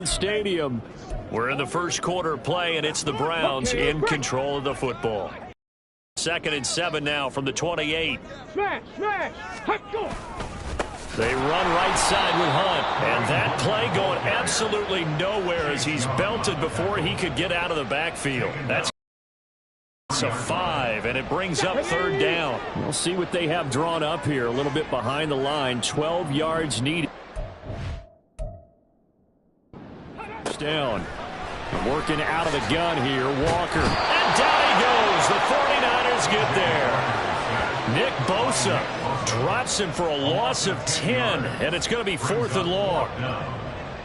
Stadium. We're in the first quarter of play, and it's the Browns in control of the football. 2nd and 7 now from the 28. They run right side with Hunt, and that play going absolutely nowhere as he's belted before he could get out of the backfield. That's a 5, and it brings up 3rd down. We'll see what they have drawn up here. A little bit behind the line, 12 yards needed. Down. Working out of the gun here, Walker. And down he goes. The 49ers get there. Nick Bosa drops him for a loss of 10, and it's going to be 4th and long.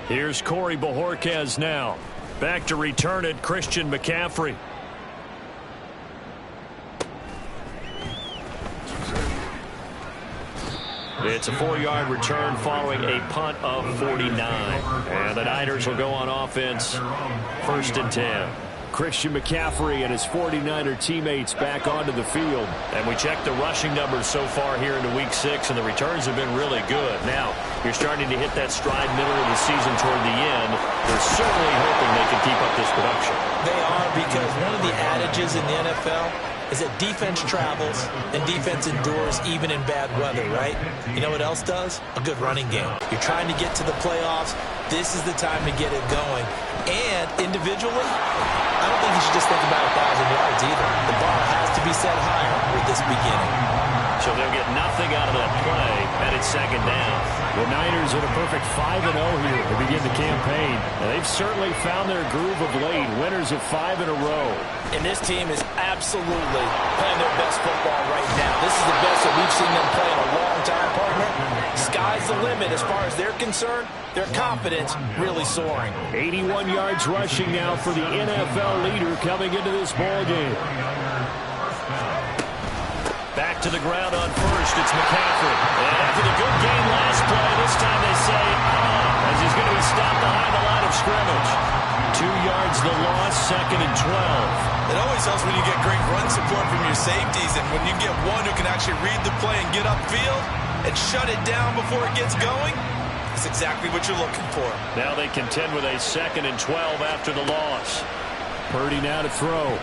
Here's Corey Bojorquez now. Back to return it, Christian McCaffrey. It's a 4-yard return following a punt of 49. And the Niners will go on offense, 1st and 10. Christian McCaffrey and his 49er teammates back onto the field. And we checked the rushing numbers so far here into Week 6, and the returns have been really good. Now, you're starting to hit that stride middle of the season toward the end. They're certainly hoping they can keep up this production. They are, because one of the adages in the NFL is that defense travels and defense endures even in bad weather, right? You know what else does? A good running game. You're trying to get to the playoffs. This is the time to get it going. And individually, I don't think you should just think about 1,000 yards either. The bar has to be set higher with this beginning. So they'll get nothing out of that play, and it's 2nd down. The Niners at a perfect 5-0 here to begin the campaign. And they've certainly found their groove of late. Winners of 5 in a row. And this team is absolutely playing their best football right now. This is the best that we've seen them play in a long time, partner. Sky's the limit as far as they're concerned. Their confidence really soaring. 81 yards rushing now for the NFL leader coming into this ball game. Back to the ground on 1st, it's McCaffrey. And after the good game last play, this time they say, as he's going to be stopped behind the line of scrimmage. 2 yards the loss, 2nd and 12. It always helps when you get great run support from your safeties, and when you get one who can actually read the play and get upfield and shut it down before it gets going, that's exactly what you're looking for. Now they contend with a 2nd and 12 after the loss. Purdy now to throw.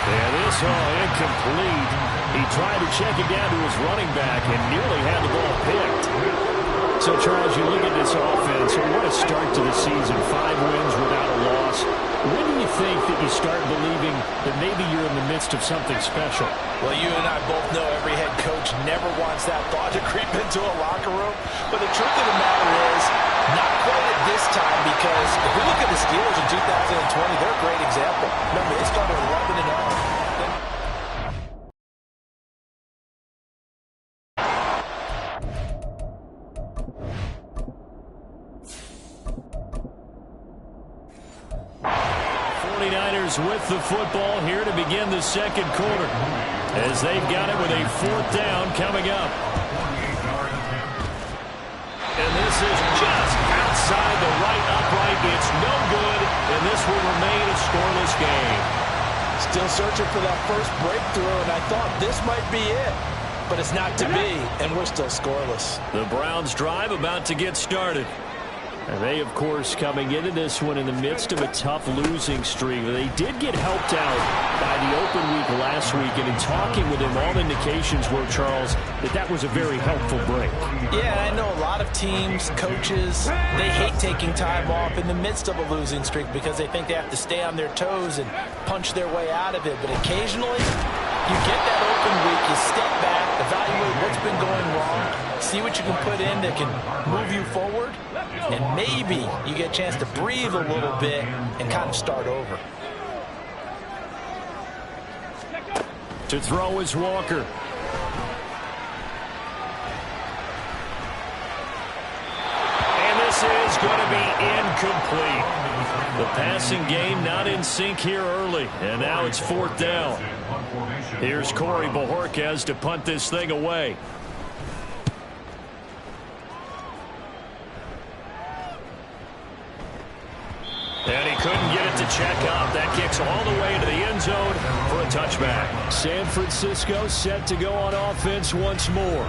And this incomplete. He tried to check it down to his running back and nearly had the ball picked. So, Charles, you look at this offense, what a start to the season. 5 wins without a loss. When do you think that you start believing that maybe you're in the midst of something special? Well, you and I both know every head coach never wants that thought to creep into a locker room. But the truth of the matter is, not quite at this time, because if we look at the Steelers in 2020, they're a great example. Remember, they started 11-0. 49ers with the football here to begin the 2nd quarter, as they've got it with a 4th down coming up. And this is just outside the right upright. It's no good, and this will remain a scoreless game. Still searching for that first breakthrough, and I thought this might be it. But it's not to be, and we're still scoreless. The Browns drive about to get started. And they, of course, coming into this one in the midst of a tough losing streak. They did get helped out by the open week last week, and in talking with him, all indications were, Charles, that was a very helpful break. Yeah, I know a lot of teams, coaches, they hate taking time off in the midst of a losing streak because they think they have to stay on their toes and punch their way out of it. But occasionally, you get that open week, you step back, evaluate what's been going wrong, see what you can put in that can move you forward, and maybe you get a chance to breathe a little bit and kind of start over. To throw is Walker. And this is going to be incomplete. The passing game not in sync here early, and now it's 4th down. Here's Corey Bojorquez to punt this thing away. And he couldn't get it to check up. That kicks all the way into the end zone for a touchback. San Francisco set to go on offense once more.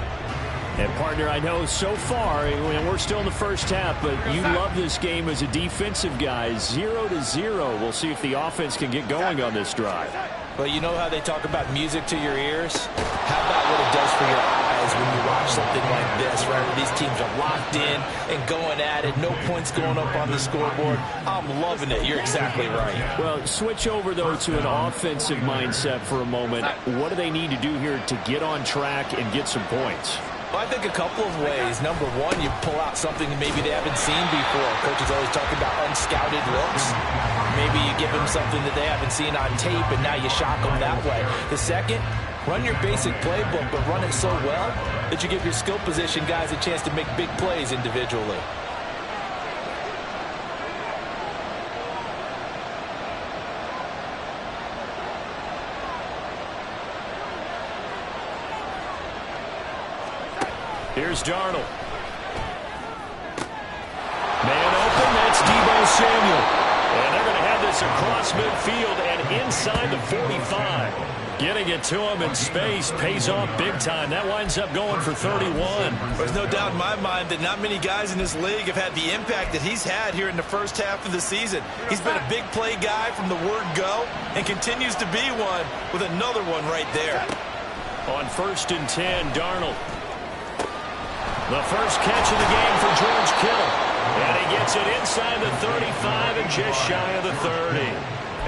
And, partner, I know so far, and we're still in the first half, but you love this game as a defensive guy. 0-0. We'll see if the offense can get going on this drive. Well, you know how they talk about music to your ears? How about what it does for your eyes when you watch something like this, right, where these teams are locked in and going at it, no points going up on the scoreboard? I'm loving it. You're exactly right. Well, switch over, though, to an offensive mindset for a moment. What do they need to do here to get on track and get some points? Well, I think a couple of ways. Number one, you pull out something maybe they haven't seen before. Coaches always talking about unscouted looks. Maybe you give them something that they haven't seen on tape, and now you shock them that way. The second, run your basic playbook, but run it so well that you give your skill position guys a chance to make big plays individually. Here's Darnold. Man open, that's Deebo Samuel. And they're going to have this across midfield and inside the 45. Getting it to him in space pays off big time. That winds up going for 31. There's no doubt in my mind that not many guys in this league have had the impact that he's had here in the first half of the season. He's been a big play guy from the word go and continues to be one with another one right there. On 1st and 10, Darnold. The first catch of the game for George Kittle. And he gets it inside the 35 and just shy of the 30.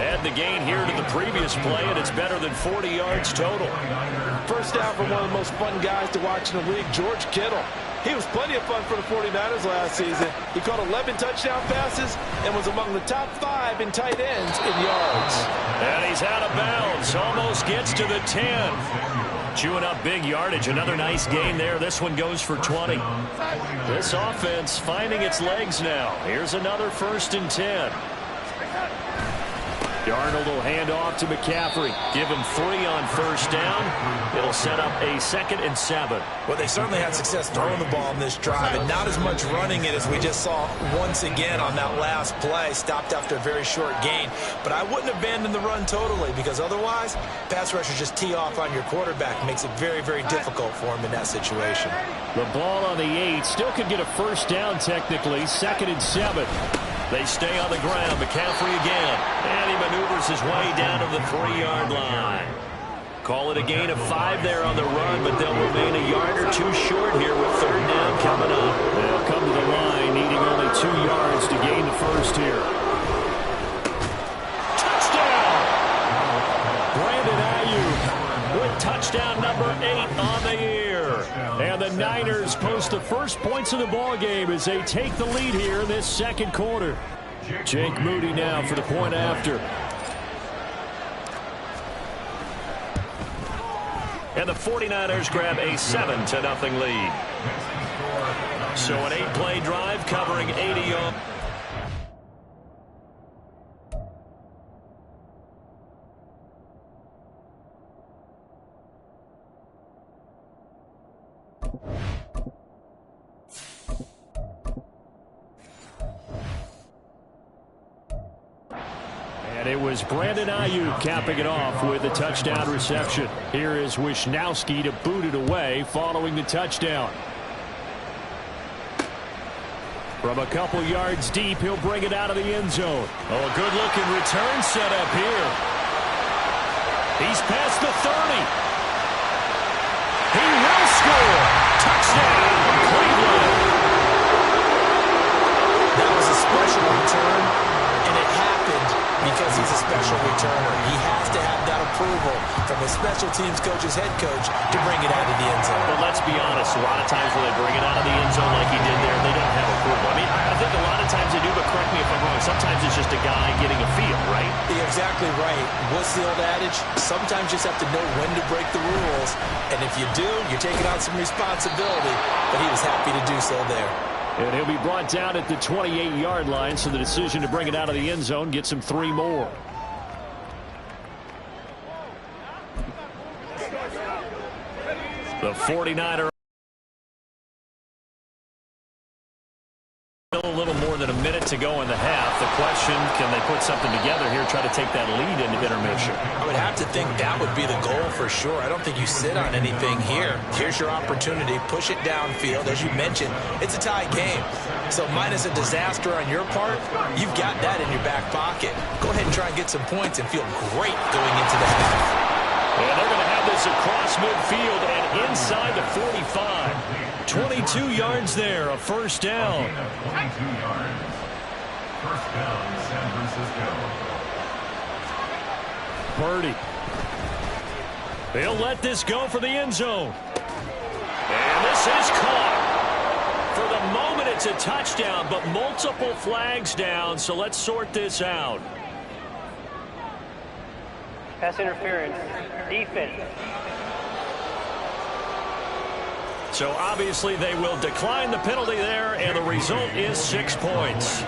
Add the gain here to the previous play, and it's better than 40 yards total. First down for one of the most fun guys to watch in the league, George Kittle. He was plenty of fun for the 49ers last season. He caught 11 touchdown passes and was among the top 5 in tight ends in yards. And he's out of bounds. Almost gets to the 10. Chewing up big yardage. Another nice gain there. This one goes for 20. This offense finding its legs now. Here's another 1st and 10. Darnold will hand off to McCaffrey. Give him 3 on 1st down. It'll set up a 2nd and 7. Well, they certainly had success throwing the ball in this drive, and not as much running it as we just saw once again on that last play. Stopped after a very short gain. But I wouldn't abandon the run totally, because otherwise, pass rushers just tee off on your quarterback. Makes it very, very difficult for him in that situation. The ball on the 8. Still could get a 1st down technically. 2nd and 7. They stay on the ground. McCaffrey again. And he maneuvers his way down to the 3-yard line. Call it a gain of 5 there on the run, but they'll remain a yard or 2 short here with 3rd down coming up. They'll come to the line needing only 2 yards to gain the 1st here. Touchdown! Brandon Ayuk with touchdown number 8 on the year. And the Niners post the first points of the ball game as they take the lead here in this 2nd quarter. Jake Moody now for the point after. And the 49ers grab a 7-0 lead. So an 8-play drive covering 80 yards. And it was Brandon Ayuk capping it off with a touchdown reception. Here is Wisnowski to boot it away following the touchdown. From a couple yards deep, he'll bring it out of the end zone. Oh, a good-looking return set up here. He's past the 30. He will score. Touchdown, Cleveland. That was a special return, and it happened because he's a special returner. He has to have that approval from his special teams coach's head coach to bring it out of the end zone. But let's be honest, a lot of times when they bring it out of the end zone like he did there, they don't have approval. I mean, I think a lot of times they do, but correct me if I'm wrong. Sometimes it's just a guy getting a feel, right? You're exactly right. What's the old adage? Sometimes you just have to know when to break the rules. And if you do, you're taking on some responsibility. But he was happy to do so there. And he'll be brought down at the 28-yard line, so the decision to bring it out of the end zone gets him 3 more. The 49er. A little more than a minute set to go in the half. The question, can they put something together here, try to take that lead into intermission? I would have to think that would be the goal for sure. I don't think you sit on anything here. Here's your opportunity. Push it downfield. As you mentioned, it's a tie game. So minus a disaster on your part, you've got that in your back pocket. Go ahead and try and get some points and feel great going into the half. And they're going to have this across midfield and inside the 45. 22 yards there, a first down. 22 yards. First down, San Francisco. Purdy. They'll let this go for the end zone. And this is caught. For the moment, it's a touchdown, but multiple flags down, so let's sort this out. Pass interference. Defense. So obviously they will decline the penalty there, and the result is 6 points.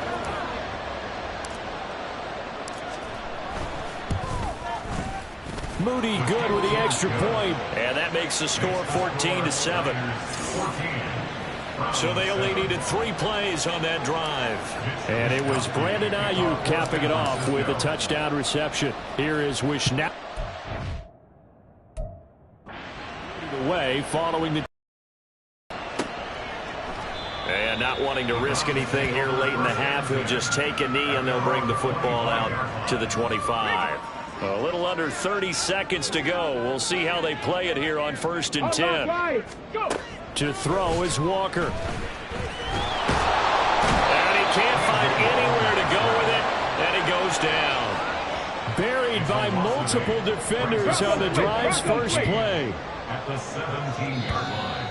Moody good with the extra point, and that makes the score 14-7. So they only needed 3 plays on that drive. And it was Brandon Ayuk capping it off with a touchdown reception. Here is Wishnowski away following the... And not wanting to risk anything here late in the half, he'll just take a knee and they'll bring the football out to the 25. A little under 30 seconds to go. We'll see how they play it here on 1st and 10. To throw is Walker. And he can't find anywhere to go with it, and he goes down. Buried by multiple defenders on the drive's first play. At the 17-yard line.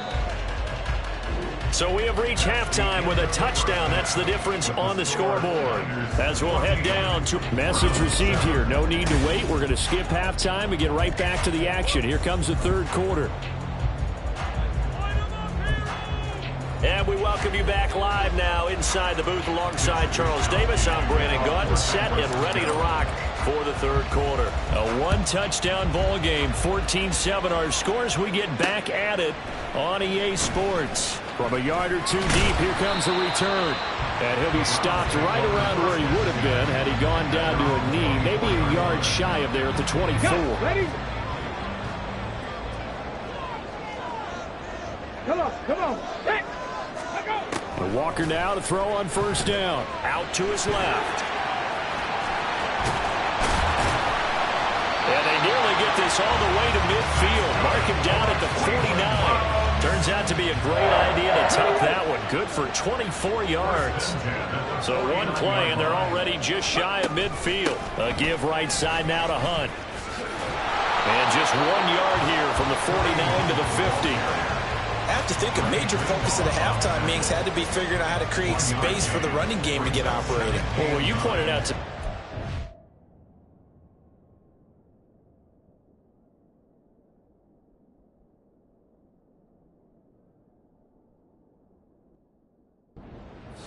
So we have reached halftime with a touchdown. That's the difference on the scoreboard. As we'll head down to message received here. No need to wait. We're going to skip halftime and get right back to the action. Here comes the third quarter. And we welcome you back live now inside the booth alongside Charles Davis. I'm Brandon Gaudin, set and ready to rock for the third quarter. A one-touchdown ball game, 14-7 our scores. We get back at it on EA Sports. From a yard or two deep, here comes a return. And he'll be stopped right around where he would have been had he gone down to a knee, maybe a yard shy of there at the 24. Ready? Come on. Hey. The Walker now to throw on first down. Out to his left. And they nearly get this all the way to midfield. Mark him down at the 49. Turns out to be a great idea to tuck that one. Good for 24 yards. So one play, and they're already just shy of midfield. A give right side now to Hunt. And just 1 yard here from the 49 to the 50. I have to think a major focus of the halftime meetings had to be figuring out how to create space for the running game to get operating. Well, you pointed out to...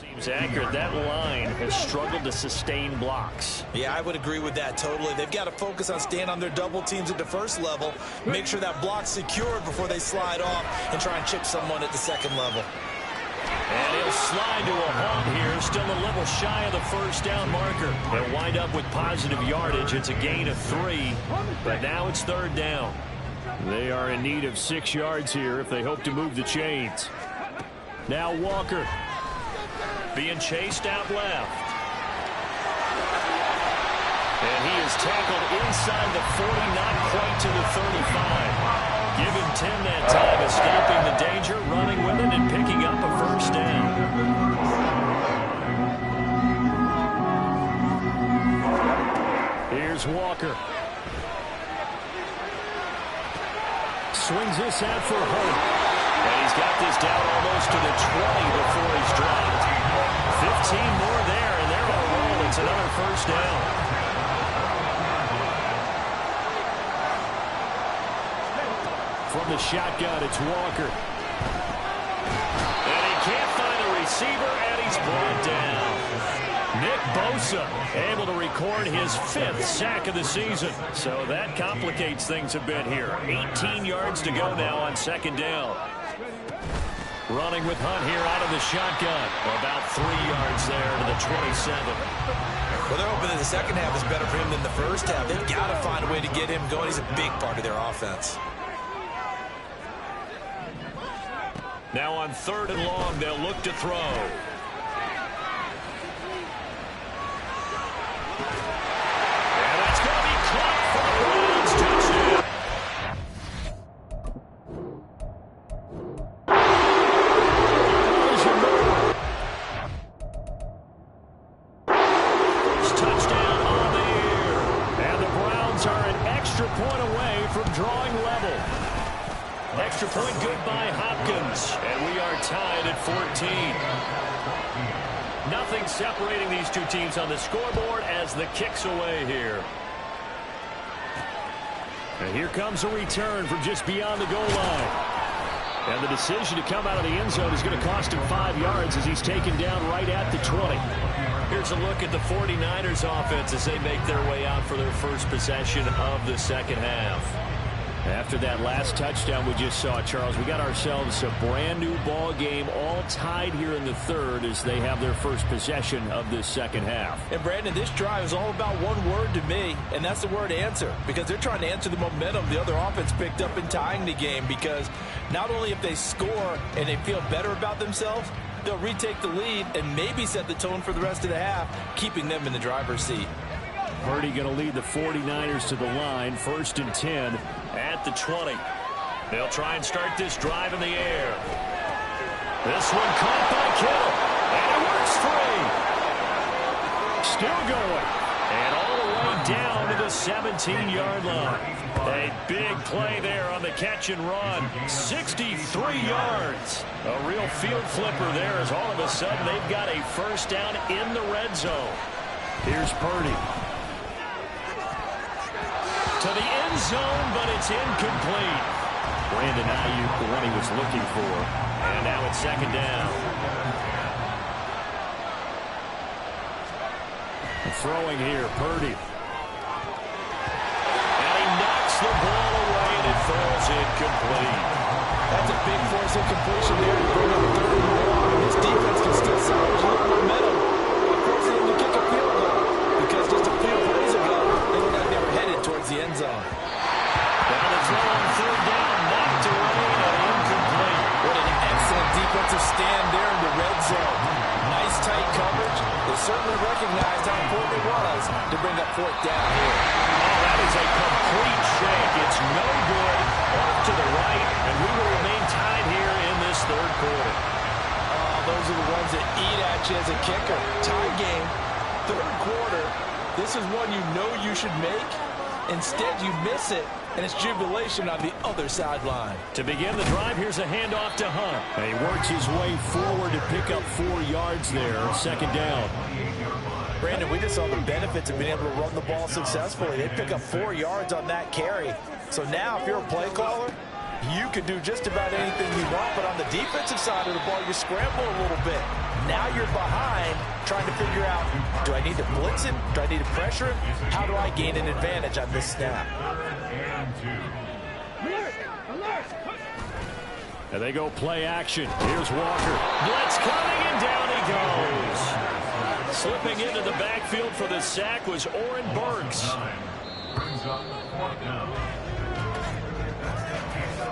Seems accurate. That line has struggled to sustain blocks. Yeah, I would agree with that totally. They've got to focus on staying on their double teams at the first level, make sure that block's secured before they slide off and try and chip someone at the second level. And he'll slide to a halt here, still a little shy of the first down marker. They'll wind up with positive yardage. It's a gain of 3, but now it's third down. They are in need of 6 yards here if they hope to move the chains. Now Walker. Being chased out left. And he is tackled inside the 40, not quite to the 35. Give him 10 that time, escaping the danger, running with it, and picking up a first down. Here's Walker. Swings this out for Hunt. And he's got this down almost to the 20 before he's dropped. 15 more there, and they're on a roll. It's another first down. From the shotgun, it's Walker. And he can't find a receiver, and he's brought down. Nick Bosa able to record his 5th sack of the season. So that complicates things a bit here. 18 yards to go now on second down. Running with Hunt here out of the shotgun. About 3 yards there to the 27. Well, they're hoping that the second half is better for him than the first half. They've got to find a way to get him going. He's a big part of their offense. Now on 3rd and long, they'll look to throw. And that's going to be caught for the Browns. Touchdown. Touchdown on the year. And the Browns are an extra point away from drawing level. Extra point good by Hopkins. And we are tied at 14. Nothing separating these two teams on the scoreboard as the kick's away here. And here comes a return from just beyond the goal line. And the decision to come out of the end zone is going to cost him 5 yards as he's taken down right at the 20. Here's a look at the 49ers offense as they make their way out for their first possession of the second half. After that last touchdown we just saw, Charles, we got ourselves a brand new ball game, all tied here in the 3rd as they have their first possession of this second half. And Brandon, this drive is all about one word to me, and that's the word answer, because they're trying to answer the momentum the other offense picked up in tying the game, because not only if they score and they feel better about themselves, they'll retake the lead and maybe set the tone for the rest of the half, keeping them in the driver's seat. Purdy going to lead the 49ers to the line, 1st and 10 at the 20. They'll try and start this drive in the air. This one caught by Kittle, and it works free. Still going, and all the way down to the 17-yard line. A big play there on the catch and run. 63 yards. A real field flipper there as all of a sudden they've got a first down in the red zone. Here's Purdy. To the end zone, but it's incomplete. Brandon Ayuk, the one he was looking for. And now it's 2nd down. Throwing here, Purdy. And he knocks the ball away, and it falls incomplete. That's a big force of completion there to bring up 3rd and long. This defense can still salvage a little momentum by forcing them to kick a field goal, because just a few plays ago, they looked like they were headed towards the end zone. Now the throw on 3rd down, knocked away and incomplete. What an excellent defensive stand there in the red zone. Nice tight coverage. They certainly recognized how important it was to bring up 4th down here. Oh, that is a complete shake. It's no good. Off to the right, and we will remain tied here in this 3rd quarter. Those are the ones that eat at you as a kicker. Tie game, 3rd quarter. This is one you know you should make. Instead, you miss it, and it's jubilation on the other sideline. To begin the drive, here's a handoff to Hunt. And he works his way forward to pick up 4 yards there. 2nd down. Brandon, we just saw the benefits of being able to run the ball successfully. They pick up 4 yards on that carry. So now, if you're a play caller, you can do just about anything you want, but on the defensive side of the ball, you scramble a little bit. Now you're behind, trying to figure out, do I need to blitz him? Do I need to pressure him? How do I gain an advantage on this snap? And they go play action. Here's Walker. Blitz coming, and down he goes. Slipping into the backfield for the sack was Oren Burks.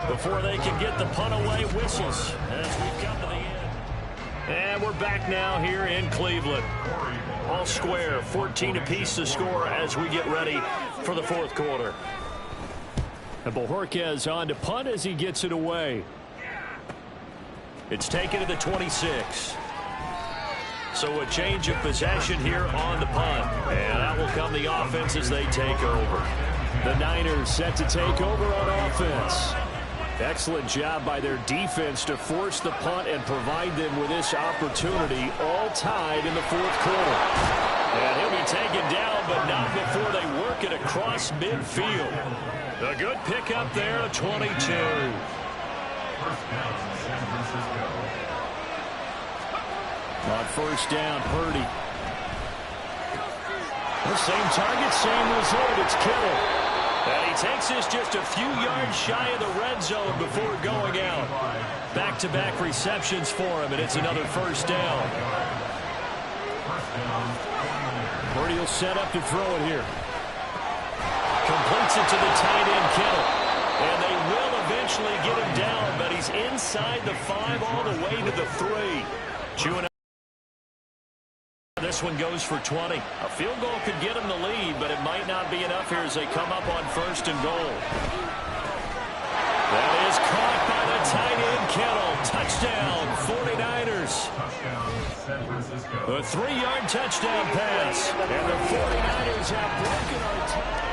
Before they can get the punt away, whistles as we come to the end. And we're back now here in Cleveland. All square, 14 apiece to score as we get ready for the 4th quarter. And Bojorquez on to punt as he gets it away. It's taken to the 26. So a change of possession here on the punt. And that will come the offense as they take over. The Niners set to take over on offense. Excellent job by their defense to force the punt and provide them with this opportunity, all tied in the 4th quarter. And he'll be taken down, but not before they work it across midfield. A good pickup there at 22. On 1st down, Purdy. The same target, same result. It's Kittle. And he takes this just a few yards shy of the red zone before going out. Back-to-back receptions for him, and it's another first down. Purdy will set up to throw it here. Completes it to the tight end, Kittle. And they will eventually get him down, but he's inside the 5 all the way to the 3. Chewing. This one goes for 20. A field goal could get him the lead, but it might not be enough here as they come up on 1st and goal. That is caught by the tight end, Kittle. Touchdown, 49ers. A 3-yard touchdown pass. And the 49ers have broken our tie.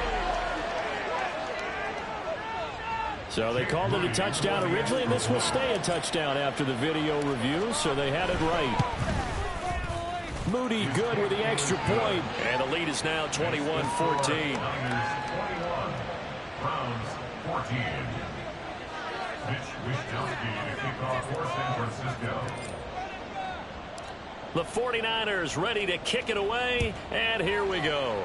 So they called it a touchdown originally, and this will stay a touchdown after the video review, so they had it right. Moody good with the extra point. And the lead is now 21-14. Browns 14. The 49ers ready to kick it away, and here we go.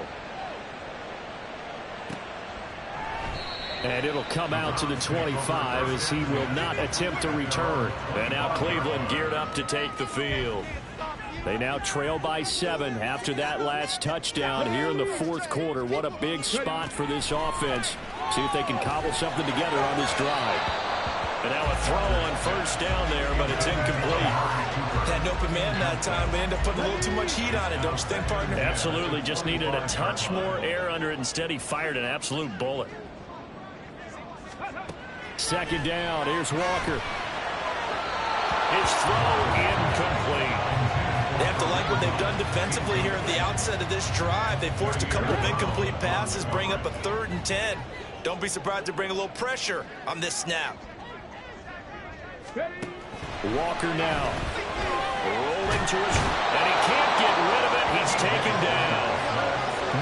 And it'll come out to the 25 as he will not attempt to return. And now Cleveland geared up to take the field. They now trail by 7 after that last touchdown here in the 4th quarter. What a big spot for this offense. See if they can cobble something together on this drive. And now a throw on 1st down there, but it's incomplete. Had an open man that time, but ended up putting a little too much heat on it, don't you think, partner? Absolutely. Just needed a touch more air under it. Instead, he fired an absolute bullet. 2nd down. Here's Walker. His throw incomplete. They have to like what they've done defensively here at the outset of this drive. They forced a couple of incomplete passes, bring up a 3rd and 10. Don't be surprised to bring a little pressure on this snap. Walker now. Rolling to his... And he can't get rid of it. He's taken down.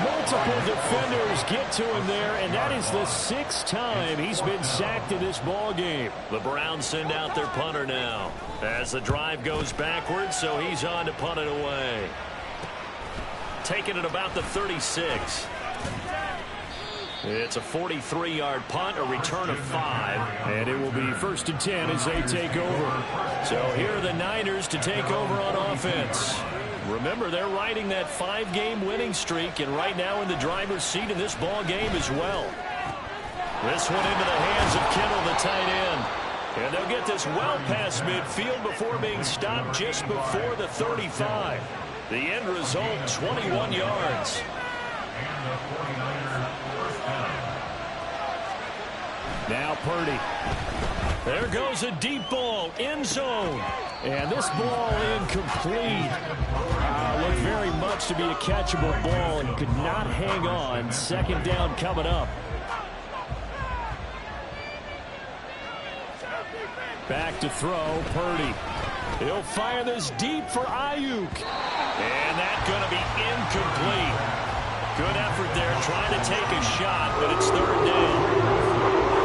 Multiple defenders get to him there, and that is the 6th time he's been sacked in this ball game. The Browns send out their punter now as the drive goes backwards, so he's on to punt it away. Taking it about the 36. It's a 43-yard punt, a return of 5, and it will be 1st and 10 as they take over. So here are the Niners to take over on offense. Remember, they're riding that 5-game winning streak, and right now in the driver's seat in this ball game as well. This one into the hands of Kittle, the tight end. And they'll get this well past midfield before being stopped just before the 35. The end result, 21 yards. Now Purdy. There goes a deep ball, end zone. And this ball incomplete. Looked very much to be a catchable ball and could not hang on. 2nd down coming up. Back to throw, Purdy. He'll fire this deep for Ayuk. And that's going to be incomplete. Good effort there trying to take a shot, but it's 3rd down.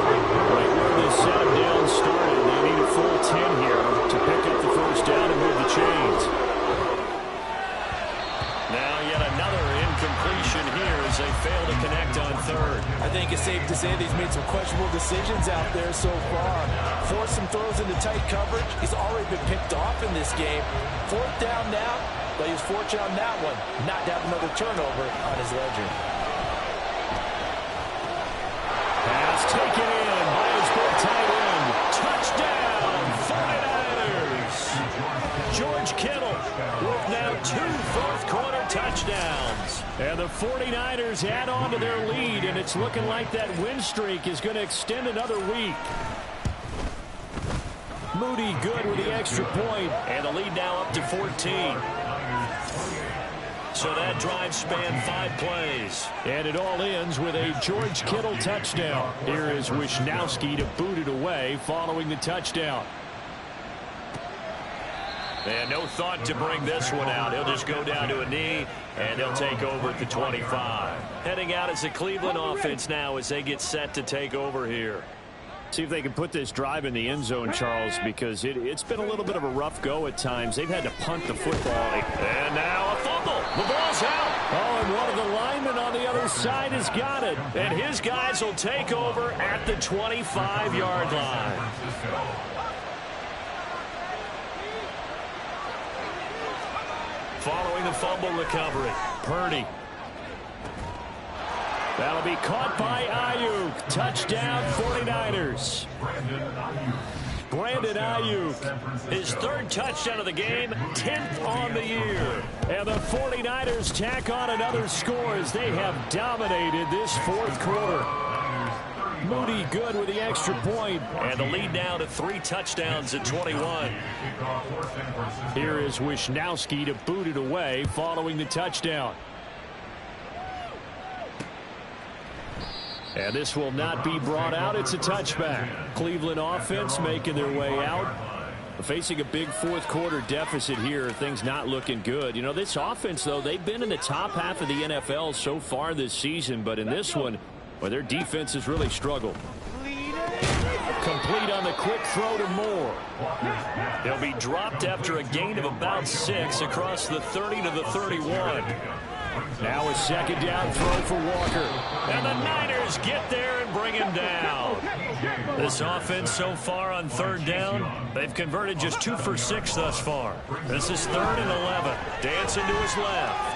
Right where they set him down started. They need a full 10 here to pick up the 1st down and move the chains. Now yet another incompletion here as they fail to connect on 3rd. I think it's safe to say that he's made some questionable decisions out there so far. Forced some throws into tight coverage. He's already been picked off in this game. 4th down now, but he was fortunate on that one not to have another turnover on his ledger. Pass taken in by his big tight end. Touchdown, 49ers. George Kittle with now 2 fourth-quarter touchdowns. And the 49ers add on to their lead, and it's looking like that win streak is going to extend another week. Moody good with the extra point, and the lead now up to 14. So that drive spanned 5 plays. And it all ends with a George Kittle touchdown. Here is Wisnowski to boot it away following the touchdown. And no thought to bring this one out. He'll just go down to a knee, and they'll take over at the 25. Heading out as the Cleveland offense now as they get set to take over here. See if they can put this drive in the end zone, Charles, because it's been a little bit of a rough go at times. They've had to punt the football. And now a fumble. The ball's out. Oh, and one of the line lineman on the other side has got it. And his guys will take over at the 25-yard line. Following the fumble recovery, Purdy. That'll be caught by Ayuk. Touchdown, 49ers. Brandon Ayuk, his third touchdown of the game, 10th on the year. And the 49ers tack on another score as they have dominated this fourth quarter. Moody good with the extra point. And the lead now to 3 touchdowns at 21. Here is Wisnowski to boot it away following the touchdown. And this will not be brought out. It's a touchback. Cleveland offense making their way out. Facing a big fourth quarter deficit here. Things not looking good. You know, this offense, though, they've been in the top half of the NFL so far this season. But in this one, well, their defense has really struggled. Complete on the quick throw to Moore. He'll be dropped after a gain of about 6 across the 30 to the 31. Now a second down throw for Walker. And the Niners get there and bring him down. This offense so far on third down, they've converted just 2 for 6 thus far. This is 3rd and 11. Dancing to his left.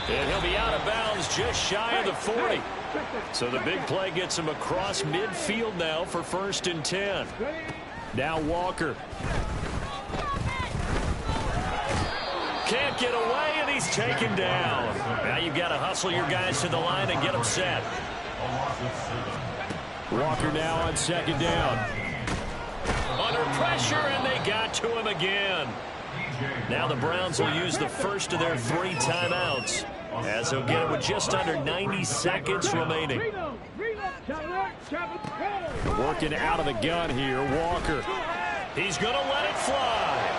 And he'll be out of bounds just shy of the 40. So the big play gets him across midfield now for 1st and 10. Now Walker. Can't get away, and he's taken down. Now you've got to hustle your guys to the line and get them set. Walker now on second down. Under pressure, and they got to him again. Now the Browns will use the first of their 3 timeouts, as they'll get it with just under 90 seconds remaining. Working out of the gun here, Walker. He's going to let it fly.